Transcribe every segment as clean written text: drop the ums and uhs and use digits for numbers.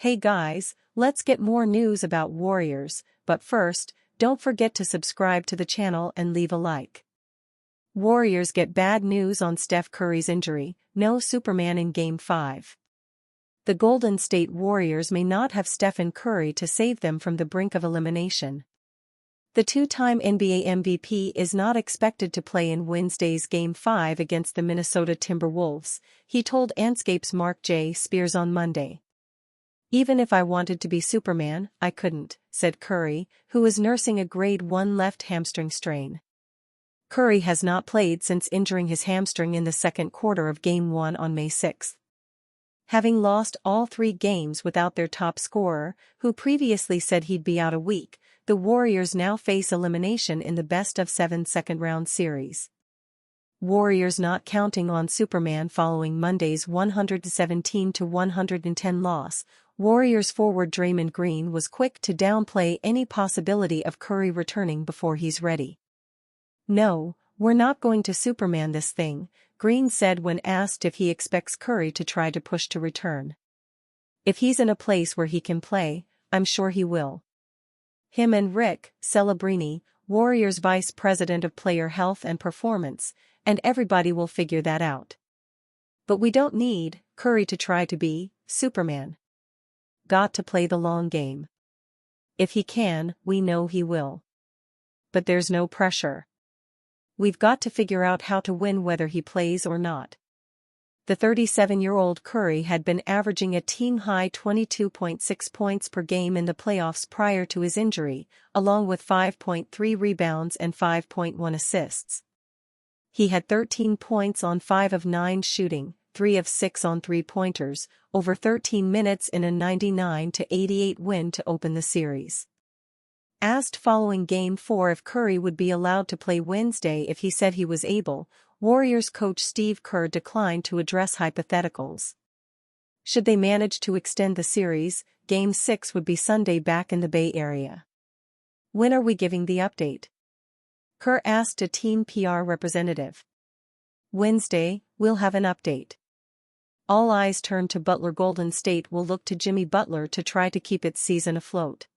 Hey guys, let's get more news about Warriors, but first, don't forget to subscribe to the channel and leave a like. Warriors get bad news on Steph Curry's injury, no Superman in Game 5. The Golden State Warriors may not have Stephen Curry to save them from the brink of elimination. The two-time NBA MVP is not expected to play in Wednesday's Game 5 against the Minnesota Timberwolves, he told Anscape's Mark J. Spears on Monday. Even if I wanted to be Superman, I couldn't, said Curry, who is nursing a grade 1 left hamstring strain. Curry has not played since injuring his hamstring in the second quarter of Game 1 on May 6. Having lost all 3 games without their top scorer, who previously said he'd be out a week, the Warriors now face elimination in the best-of-7 second-round series. Warriors not counting on Superman following Monday's 117-110 loss. Warriors forward Draymond Green was quick to downplay any possibility of Curry returning before he's ready. "No, we're not going to Superman this thing," Green said when asked if he expects Curry to try to push to return. "If he's in a place where he can play, I'm sure he will." Him and Rick Celebrini, Warriors Vice President of Player Health and Performance, and everybody will figure that out. "But we don't need Curry to try to be Superman. Got to play the long game. If he can, we know he will. But there's no pressure. We've got to figure out how to win whether he plays or not." The 37-year-old Curry had been averaging a team-high 22.6 points per game in the playoffs prior to his injury, along with 5.3 rebounds and 5.1 assists. He had 13 points on 5 of 9 shooting, 3 of 6 on three-pointers, over 13 minutes in a 99-88 win to open the series. Asked following Game 4 if Curry would be allowed to play Wednesday if he said he was able, Warriors coach Steve Kerr declined to address hypotheticals. Should they manage to extend the series, Game 6 would be Sunday back in the Bay Area. "When are we giving the update?" Kerr asked a team PR representative. "Wednesday, we'll have an update. All eyes turn to Butler. Golden State will look to Jimmy Butler to try to keep its season afloat."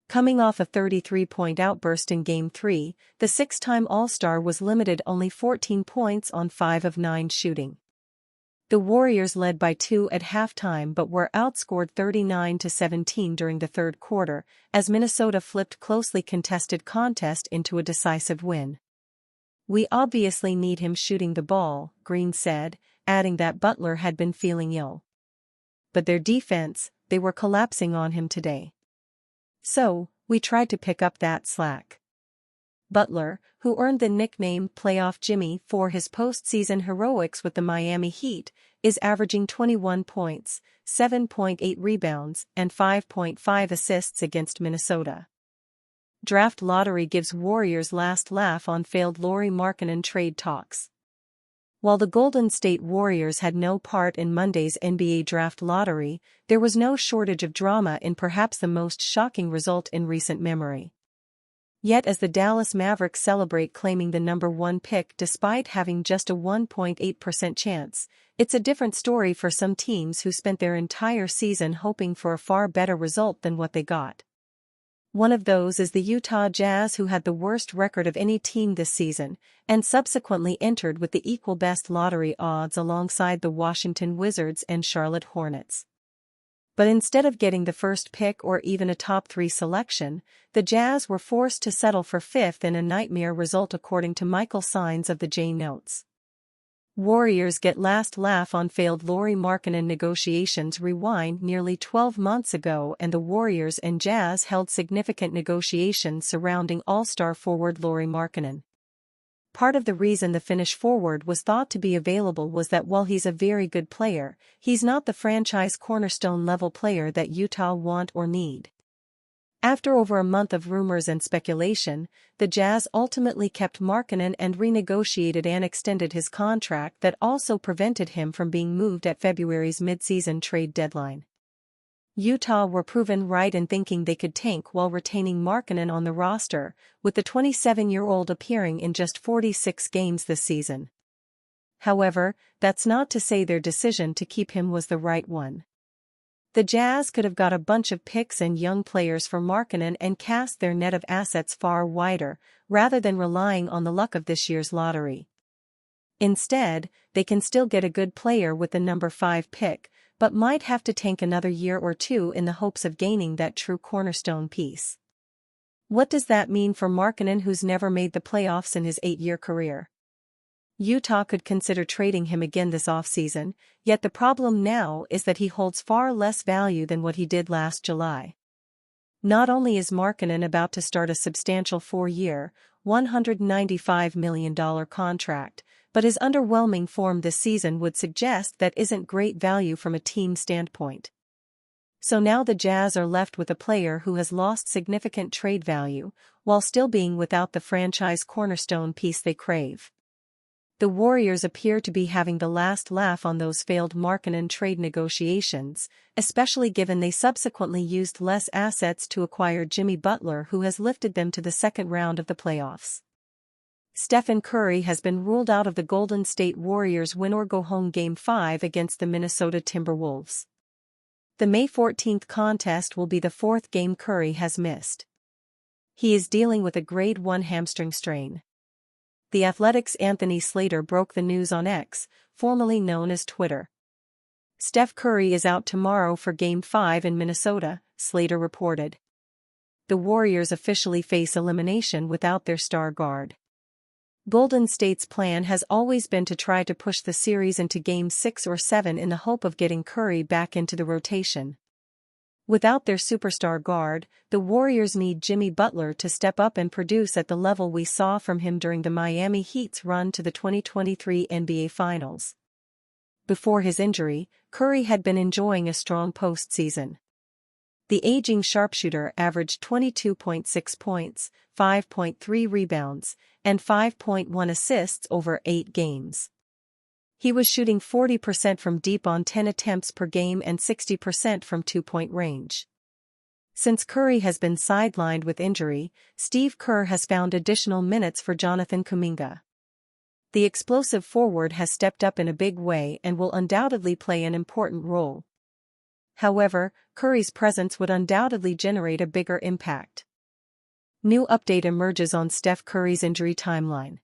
Coming off a 33-point outburst in Game 3, the 6-time All-Star was limited only 14 points on 5 of 9 shooting. The Warriors led by 2 at halftime but were outscored 39-17 during the third quarter, as Minnesota flipped closely contested contest into a decisive win. "We obviously need him shooting the ball," Green said, adding that Butler had been feeling ill. "But their defense, they were collapsing on him today. So, we tried to pick up that slack." Butler, who earned the nickname Playoff Jimmy for his postseason heroics with the Miami Heat, is averaging 21 points, 7.8 rebounds, and 5.5 assists against Minnesota. Draft lottery gives Warriors last laugh on failed Lauri Markkanen trade talks. While the Golden State Warriors had no part in Monday's NBA draft lottery, there was no shortage of drama in perhaps the most shocking result in recent memory. Yet as the Dallas Mavericks celebrate claiming the number 1 pick despite having just a 1.8% chance, it's a different story for some teams who spent their entire season hoping for a far better result than what they got. One of those is the Utah Jazz, who had the worst record of any team this season, and subsequently entered with the equal best lottery odds alongside the Washington Wizards and Charlotte Hornets. But instead of getting the first pick or even a top 3 selection, the Jazz were forced to settle for 5th in a nightmare result according to Michael Sines of the J Notes. Warriors get last laugh on failed Lauri Markkanen negotiations. Rewind nearly 12 months ago and the Warriors and Jazz held significant negotiations surrounding All-Star forward Lauri Markkanen. Part of the reason the Finnish forward was thought to be available was that while he's a very good player, he's not the franchise cornerstone-level player that Utah want or need. After over a month of rumors and speculation, the Jazz ultimately kept Markkanen and renegotiated and extended his contract that also prevented him from being moved at February's midseason trade deadline. Utah were proven right in thinking they could tank while retaining Markkanen on the roster, with the 27-year-old appearing in just 46 games this season. However, that's not to say their decision to keep him was the right one. The Jazz could have got a bunch of picks and young players for Markkanen and cast their net of assets far wider, rather than relying on the luck of this year's lottery. Instead, they can still get a good player with the number 5 pick, but might have to tank another year or two in the hopes of gaining that true cornerstone piece. What does that mean for Markkanen, who's never made the playoffs in his 8-year career? Utah could consider trading him again this offseason, yet the problem now is that he holds far less value than what he did last July. Not only is Markkanen about to start a substantial 4-year, $195 million contract, but his underwhelming form this season would suggest that isn't great value from a team standpoint. So now the Jazz are left with a player who has lost significant trade value, while still being without the franchise cornerstone piece they crave. The Warriors appear to be having the last laugh on those failed Markkanen trade negotiations, especially given they subsequently used less assets to acquire Jimmy Butler, who has lifted them to the second round of the playoffs. Stephen Curry has been ruled out of the Golden State Warriors win-or-go-home Game 5 against the Minnesota Timberwolves. The May 14th contest will be the 4th game Curry has missed. He is dealing with a grade 1 hamstring strain. The Athletic's Anthony Slater broke the news on X, formerly known as Twitter. Steph Curry is out tomorrow for Game 5 in Minnesota, Slater reported. The Warriors officially face elimination without their star guard. Golden State's plan has always been to try to push the series into Game 6 or 7 in the hope of getting Curry back into the rotation. Without their superstar guard, the Warriors need Jimmy Butler to step up and produce at the level we saw from him during the Miami Heat's run to the 2023 NBA Finals. Before his injury, Curry had been enjoying a strong postseason. The aging sharpshooter averaged 22.6 points, 5.3 rebounds, and 5.1 assists over 8 games. He was shooting 40% from deep on 10 attempts per game and 60% from two-point range. Since Curry has been sidelined with injury, Steve Kerr has found additional minutes for Jonathan Kuminga. The explosive forward has stepped up in a big way and will undoubtedly play an important role. However, Curry's presence would undoubtedly generate a bigger impact. New update emerges on Steph Curry's injury timeline.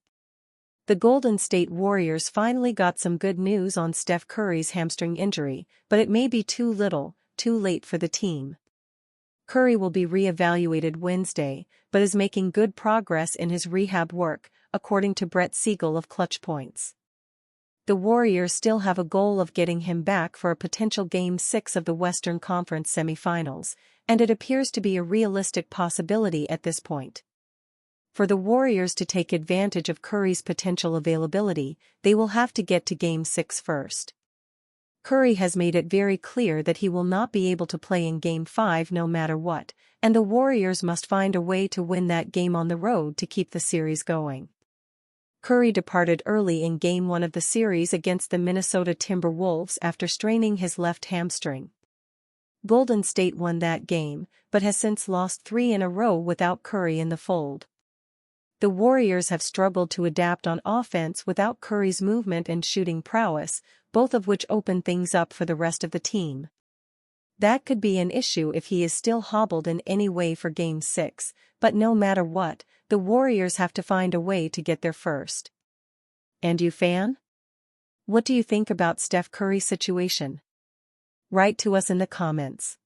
The Golden State Warriors finally got some good news on Steph Curry's hamstring injury, but it may be too little, too late for the team. Curry will be re-evaluated Wednesday, but is making good progress in his rehab work, according to Brett Siegel of Clutch Points. The Warriors still have a goal of getting him back for a potential Game 6 of the Western Conference semifinals, and it appears to be a realistic possibility at this point. For the Warriors to take advantage of Curry's potential availability, they will have to get to Game 6 first. Curry has made it very clear that he will not be able to play in Game 5 no matter what, and the Warriors must find a way to win that game on the road to keep the series going. Curry departed early in Game 1 of the series against the Minnesota Timberwolves after straining his left hamstring. Golden State won that game, but has since lost 3 in a row without Curry in the fold. The Warriors have struggled to adapt on offense without Curry's movement and shooting prowess, both of which open things up for the rest of the team. That could be an issue if he is still hobbled in any way for Game 6, but no matter what, the Warriors have to find a way to get there first. And you, fan? What do you think about Steph Curry's situation? Write to us in the comments.